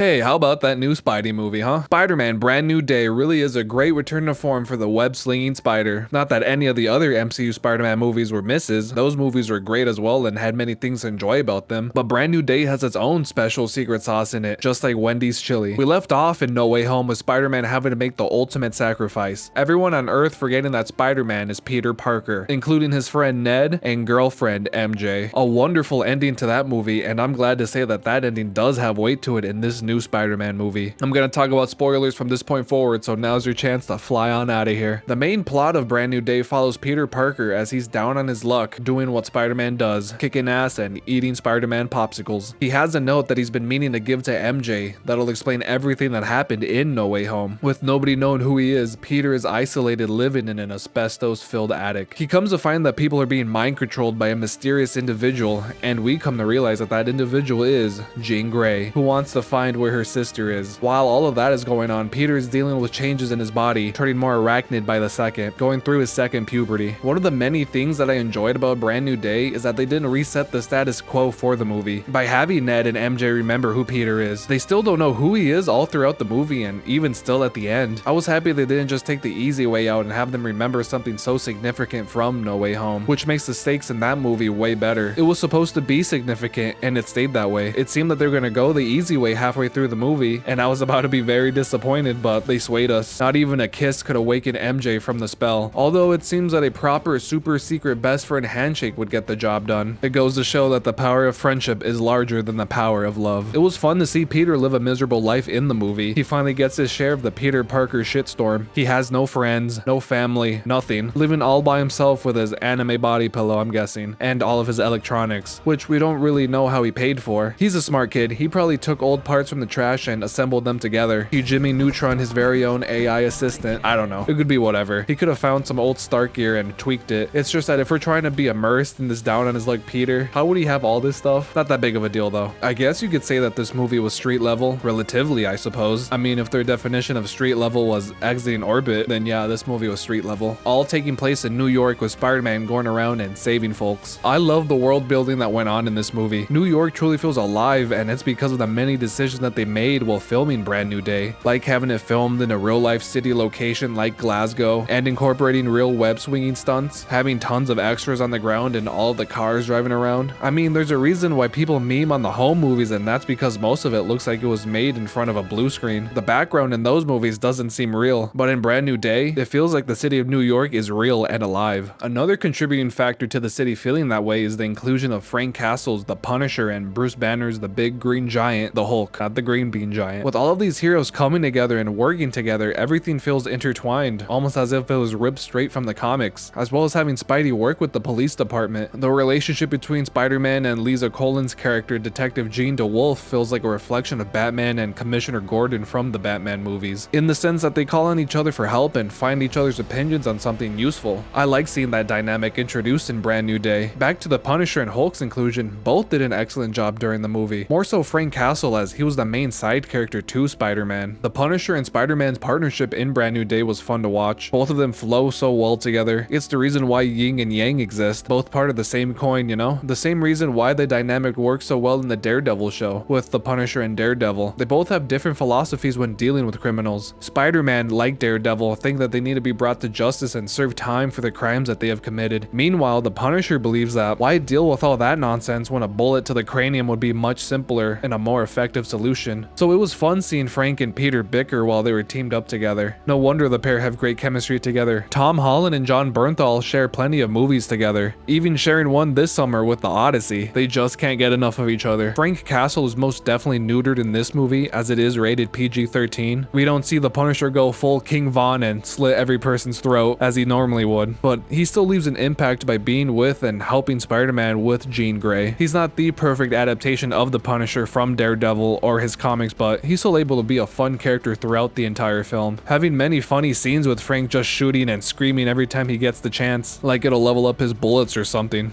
Hey, how about that new Spidey movie, huh? Spider-Man Brand New Day really is a great return to form for the web-slinging spider. Not that any of the other MCU Spider-Man movies were misses, those movies were great as well and had many things to enjoy about them, but Brand New Day has its own special secret sauce in it, just like Wendy's chili. We left off in No Way Home with Spider-Man having to make the ultimate sacrifice. Everyone on Earth forgetting that Spider-Man is Peter Parker, including his friend Ned and girlfriend MJ. A wonderful ending to that movie, and I'm glad to say that that ending does have weight to it in this new Spider-Man movie. I'm gonna talk about spoilers from this point forward, so now's your chance to fly on out of here. The main plot of Brand New Day follows Peter Parker as he's down on his luck, doing what Spider-Man does, kicking ass and eating Spider-Man popsicles. He has a note that he's been meaning to give to MJ that'll explain everything that happened in No Way Home. With nobody knowing who he is, Peter is isolated living in an asbestos-filled attic. He comes to find that people are being mind-controlled by a mysterious individual, and we come to realize that that individual is Jean Grey, who wants to find where her sister is. While all of that is going on, Peter is dealing with changes in his body, turning more arachnid by the second, going through his second puberty. One of the many things that I enjoyed about Brand New Day is that they didn't reset the status quo for the movie. By having Ned and MJ remember who Peter is, they still don't know who he is all throughout the movie and even still at the end. I was happy they didn't just take the easy way out and have them remember something so significant from No Way Home, which makes the stakes in that movie way better. It was supposed to be significant and it stayed that way. It seemed that they were gonna go the easy way halfway through the movie, and I was about to be very disappointed, but they swayed us. Not even a kiss could awaken MJ from the spell, although it seems that a proper super secret best friend handshake would get the job done. It goes to show that the power of friendship is larger than the power of love. It was fun to see Peter live a miserable life in the movie. He finally gets his share of the Peter Parker shitstorm. He has no friends, no family, nothing, living all by himself with his anime body pillow, I'm guessing, and all of his electronics, which we don't really know how he paid for. He's a smart kid. He probably took old parts from the trash and assembled them together. He Jimmy Neutron his very own AI assistant. I don't know. It could be whatever. He could have found some old Stark gear and tweaked it. It's just that if we're trying to be immersed in this down on his luck Peter, how would he have all this stuff? Not that big of a deal though. I guess you could say that this movie was street level, relatively I suppose. I mean, if their definition of street level was exiting orbit, then yeah, this movie was street level. All taking place in New York with Spider-Man going around and saving folks. I love the world building that went on in this movie. New York truly feels alive, and it's because of the many decisions that they made while filming Brand New Day, like having it filmed in a real life city location like Glasgow and incorporating real web swinging stunts, having tons of extras on the ground and all of the cars driving around. I mean, there's a reason why people meme on the Home movies, and that's because most of it looks like it was made in front of a blue screen. The background in those movies doesn't seem real, but in Brand New Day, it feels like the city of New York is real and alive. Another contributing factor to the city feeling that way is the inclusion of Frank Castle's The Punisher and Bruce Banner's The Big Green Giant, the Hulk, not the Green Bean Giant. With all of these heroes coming together and working together, everything feels intertwined, almost as if it was ripped straight from the comics, as well as having Spidey work with the police department. The relationship between Spider-Man and Lisa Colin's character, Detective Jean DeWolf, feels like a reflection of Batman and Commissioner Gordon from the Batman movies, in the sense that they call on each other for help and find each other's opinions on something useful. I like seeing that dynamic introduced in Brand New Day. Back to the Punisher and Hulk's inclusion, both did an excellent job during the movie. More so Frank Castle, as he was the main side character to Spider-Man. The Punisher and Spider-Man's partnership in Brand New Day was fun to watch. Both of them flow so well together. It's the reason why yin and yang exist, both part of the same coin, you know? The same reason why the dynamic works so well in the Daredevil show, with the Punisher and Daredevil. They both have different philosophies when dealing with criminals. Spider-Man, like Daredevil, think that they need to be brought to justice and serve time for the crimes that they have committed. Meanwhile, the Punisher believes that why deal with all that nonsense when a bullet to the cranium would be much simpler and a more effective solution. So it was fun seeing Frank and Peter bicker while they were teamed up together. No wonder the pair have great chemistry together. Tom Holland and John Bernthal share plenty of movies together, even sharing one this summer with The Odyssey. They just can't get enough of each other. Frank Castle is most definitely neutered in this movie, as it is rated PG-13. We don't see the Punisher go full King Von and slit every person's throat as he normally would, but he still leaves an impact by being with and helping Spider-Man with Jean Grey. He's not the perfect adaptation of the Punisher from Daredevil or his comics, but he's still able to be a fun character throughout the entire film, having many funny scenes with Frank just shooting and screaming every time he gets the chance, like it'll level up his bullets or something.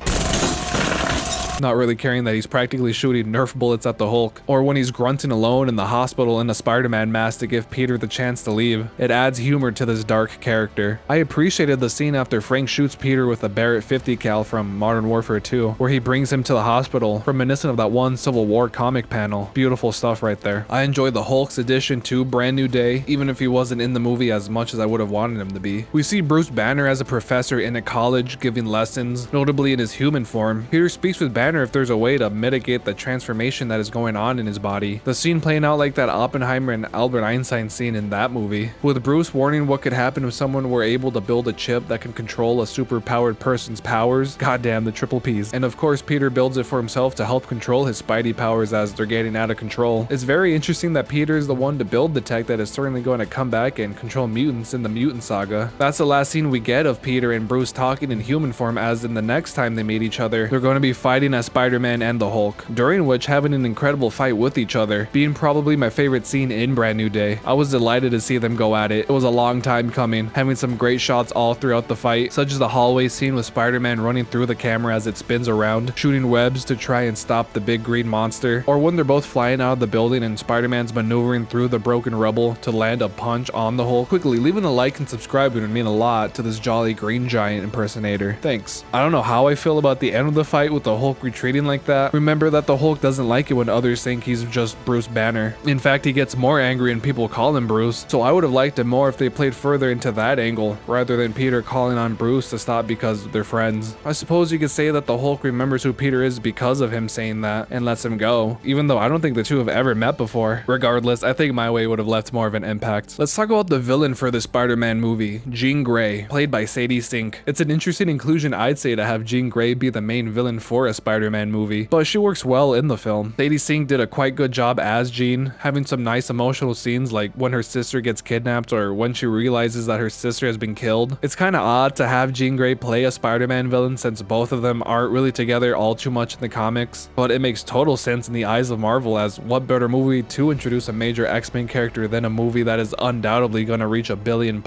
not really caring that he's practically shooting Nerf bullets at the Hulk, or when he's grunting alone in the hospital in a Spider-Man mask to give Peter the chance to leave. It adds humor to this dark character. I appreciated the scene after Frank shoots Peter with a Barrett 50 cal from Modern Warfare 2, where he brings him to the hospital, reminiscent of that one Civil War comic panel. Beautiful stuff right there. I enjoyed the Hulk's addition to Brand New Day, even if he wasn't in the movie as much as I would have wanted him to be. We see Bruce Banner as a professor in a college giving lessons, notably in his human form. Peter speaks with Banner if there's a way to mitigate the transformation that is going on in his body. The scene playing out like that Oppenheimer and Albert Einstein scene in that movie, with Bruce warning what could happen if someone were able to build a chip that can control a super-powered person's powers. Goddamn, the triple P's. And of course, Peter builds it for himself to help control his Spidey powers as they're getting out of control. It's very interesting that Peter is the one to build the tech that is certainly going to come back and control mutants in the Mutant Saga. That's the last scene we get of Peter and Bruce talking in human form, as in the next time they meet each other, they're going to be fighting as Spider-Man and the Hulk, during which having an incredible fight with each other, being probably my favorite scene in Brand New Day. I was delighted to see them go at it. It was a long time coming, having some great shots all throughout the fight, such as the hallway scene with Spider-Man running through the camera as it spins around, shooting webs to try and stop the big green monster, or when they're both flying out of the building and Spider-Man's maneuvering through the broken rubble to land a punch on the Hulk. Quickly, leaving a like and subscribing would mean a lot to this jolly green giant impersonator. Thanks. I don't know how I feel about the end of the fight with the Hulk retreating like that. Remember that the Hulk doesn't like it when others think he's just Bruce Banner. In fact, he gets more angry and people call him Bruce, so I would have liked it more if they played further into that angle, rather than Peter calling on Bruce to stop because they're friends. I suppose you could say that the Hulk remembers who Peter is because of him saying that and lets him go, even though I don't think the two have ever met before. Regardless, I think my way would have left more of an impact. Let's talk about the villain for the Spider-Man movie, Jean Grey, played by Sadie Sink. It's an interesting inclusion, I'd say, to have Jean Grey be the main villain for a Spider-Man movie, but she works well in the film. Sadie Sink did a quite good job as Jean, having some nice emotional scenes like when her sister gets kidnapped or when she realizes that her sister has been killed. It's kind of odd to have Jean Grey play a Spider-Man villain since both of them aren't really together all too much in the comics, but it makes total sense in the eyes of Marvel, as what better movie to introduce a major X-Men character than a movie that is undoubtedly going to reach $1 billion+.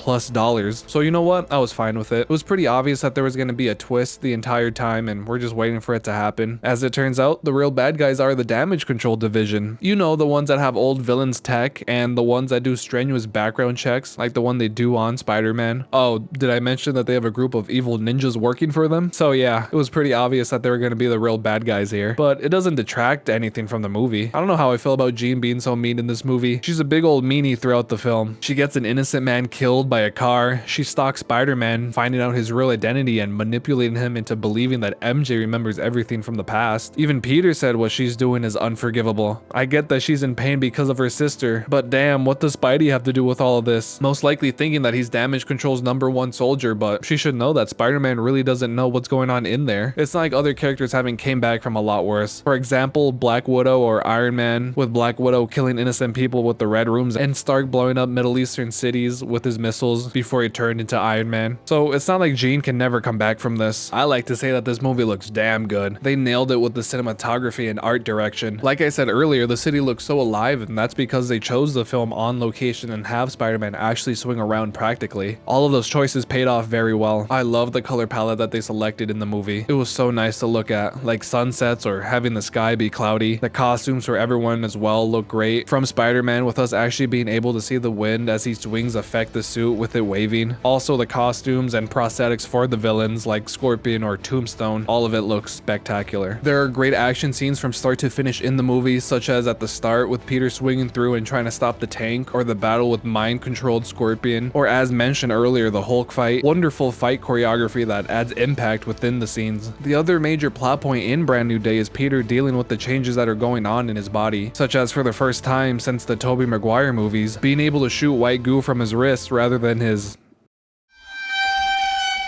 So you know what? I was fine with it. It was pretty obvious that there was going to be a twist the entire time, and we're just waiting for it to happen. As it turns out, the real bad guys are the Damage Control division. You know, the ones that have old villains tech and the ones that do strenuous background checks, like the one they do on Spider-Man. Oh, did I mention that they have a group of evil ninjas working for them? So yeah, it was pretty obvious that they were going to be the real bad guys here, but it doesn't detract anything from the movie. I don't know how I feel about Jean being so mean in this movie. She's a big old meanie throughout the film. She gets an innocent man killed by a car. She stalks Spider-Man, finding out his real identity and manipulating him into believing that MJ remembers everything from the past. Even Peter said what she's doing is unforgivable. I get that she's in pain because of her sister, but damn, what does Spidey have to do with all of this? Most likely thinking that he's Damage Control's #1 soldier, but she should know that Spider-Man really doesn't know what's going on in there. It's not like other characters haven't came back from a lot worse. For example, Black Widow or Iron Man, with Black Widow killing innocent people with the Red Rooms and Stark blowing up Middle Eastern cities with his missiles before he turned into Iron Man. So it's not like Jean can never come back from this. I like to say that this movie looks damn good. They nailed it with the cinematography and art direction. Like I said earlier, the city looks so alive, and that's because they chose the film on location and have Spider-Man actually swing around practically. All of those choices paid off very well. I love the color palette that they selected in the movie. It was so nice to look at, like sunsets or having the sky be cloudy. The costumes for everyone as well look great, from Spider-Man with us actually being able to see the wind as he swings affect the suit with it waving. Also the costumes and prosthetics for the villains like Scorpion or Tombstone, all of it looks spectacular. There are great action scenes from start to finish in the movie, such as at the start with Peter swinging through and trying to stop the tank, or the battle with mind-controlled Scorpion, or as mentioned earlier, the Hulk fight. Wonderful fight choreography that adds impact within the scenes. The other major plot point in Brand New Day is Peter dealing with the changes that are going on in his body, such as for the first time since the Tobey Maguire movies, being able to shoot white goo from his wrist rather than his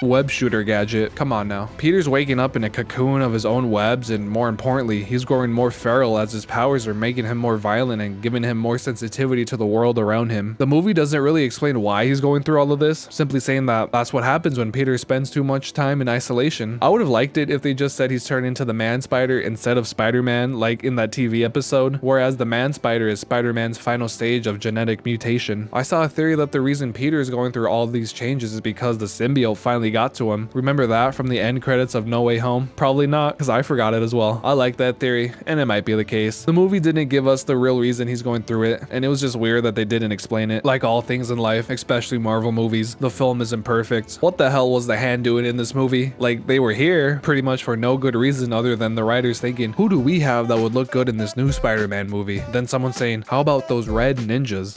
web shooter gadget. Come on now. Peter's waking up in a cocoon of his own webs, and more importantly, he's growing more feral as his powers are making him more violent and giving him more sensitivity to the world around him. The movie doesn't really explain why he's going through all of this, simply saying that that's what happens when Peter spends too much time in isolation. I would have liked it if they just said he's turned into the Man-Spider instead of Spider-Man, like in that TV episode, whereas the Man-Spider is Spider-Man's final stage of genetic mutation. I saw a theory that the reason Peter is going through all of these changes is because the symbiote finally got to him. Remember that from the end credits of No Way Home? Probably not, because I forgot it as well. I like that theory, and it might be the case. The movie didn't give us the real reason he's going through it, and it was just weird that they didn't explain it. Like all things in life, especially Marvel movies, the film isn't perfect. What the hell was the Hand doing in this movie? Like, they were here pretty much for no good reason other than the writers thinking, who do we have that would look good in this new Spider-Man movie? Then someone saying, how about those red ninjas?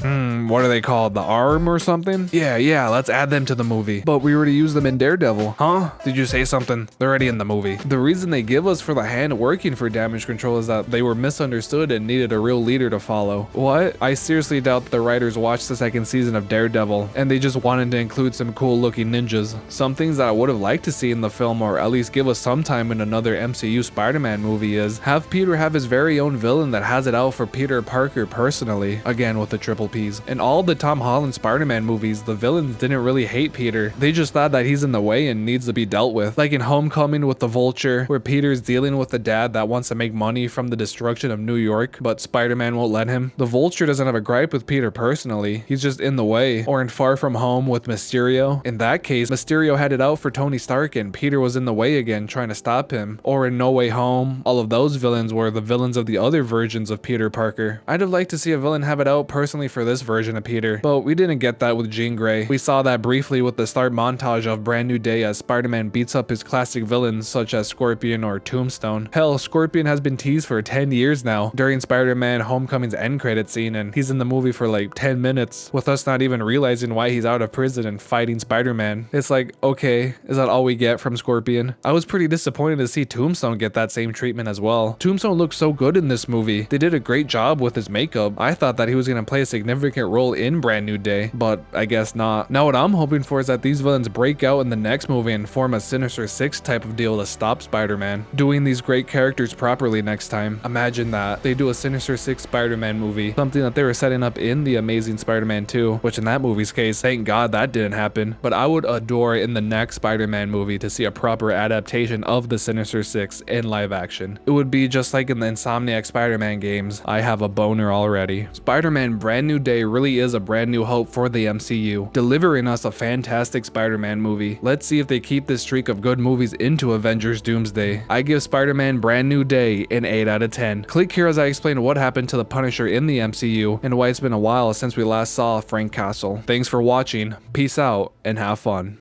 What are they called? The Arm or something? Yeah, let's add them to the movie. But we already used them in Daredevil. Huh? Did you say something? They're already in the movie. The reason they give us for the Hand working for damage control is that they were misunderstood and needed a real leader to follow. What? I seriously doubt the writers watched the second season of Daredevil and they just wanted to include some cool looking ninjas. Some things that I would have liked to see in the film, or at least give us some time in another MCU Spider-Man movie, is have Peter have his very own villain that has it out for Peter Parker personally, again with the triple P's. In all the Tom Holland Spider-Man movies, the villains didn't really hate Peter. They just thought that he's in the way and needs to be dealt with. Like in Homecoming with the Vulture, where Peter's dealing with a dad that wants to make money from the destruction of New York, but Spider-Man won't let him. The Vulture doesn't have a gripe with Peter personally, he's just in the way. Or in Far From Home with Mysterio, in that case, Mysterio had it out for Tony Stark and Peter was in the way again trying to stop him. Or in No Way Home, all of those villains were the villains of the other versions of Peter Parker. I'd have liked to see a villain have it out personally for this version of Peter, but we didn't get that with Jean Grey. We saw that briefly with the start montage of Brand New Day as Spider-Man beats up his classic villains such as Scorpion or Tombstone. Hell, Scorpion has been teased for 10 years now during Spider-Man Homecoming's end credit scene, and he's in the movie for like 10 minutes with us not even realizing why he's out of prison and fighting Spider-Man. It's like, okay, is that all we get from Scorpion? I was pretty disappointed to see Tombstone get that same treatment as well. Tombstone looks so good in this movie. They did a great job with his makeup. I thought that he was going to play a significant role in Brand New Day, but I guess not. Now what I'm hoping for is that these villains break out in the next movie and form a Sinister Six type of deal to stop Spider-Man. Doing these great characters properly next time. Imagine that. They do a Sinister Six Spider-Man movie, something that they were setting up in The Amazing Spider-Man 2, which in that movie's case, thank God that didn't happen. But I would adore in the next Spider-Man movie to see a proper adaptation of the Sinister Six in live action. It would be just like in the Insomniac Spider-Man games. I have a boner already. Spider-Man Brand New Day really is a brand new hope for the MCU, delivering us a fantastic Spider-Man movie. Let's see if they keep this streak of good movies into Avengers Doomsday. I give Spider-Man Brand New Day an 8 out of 10. Click here as I explain what happened to the Punisher in the MCU and why it's been a while since we last saw Frank Castle. Thanks for watching, peace out, and have fun.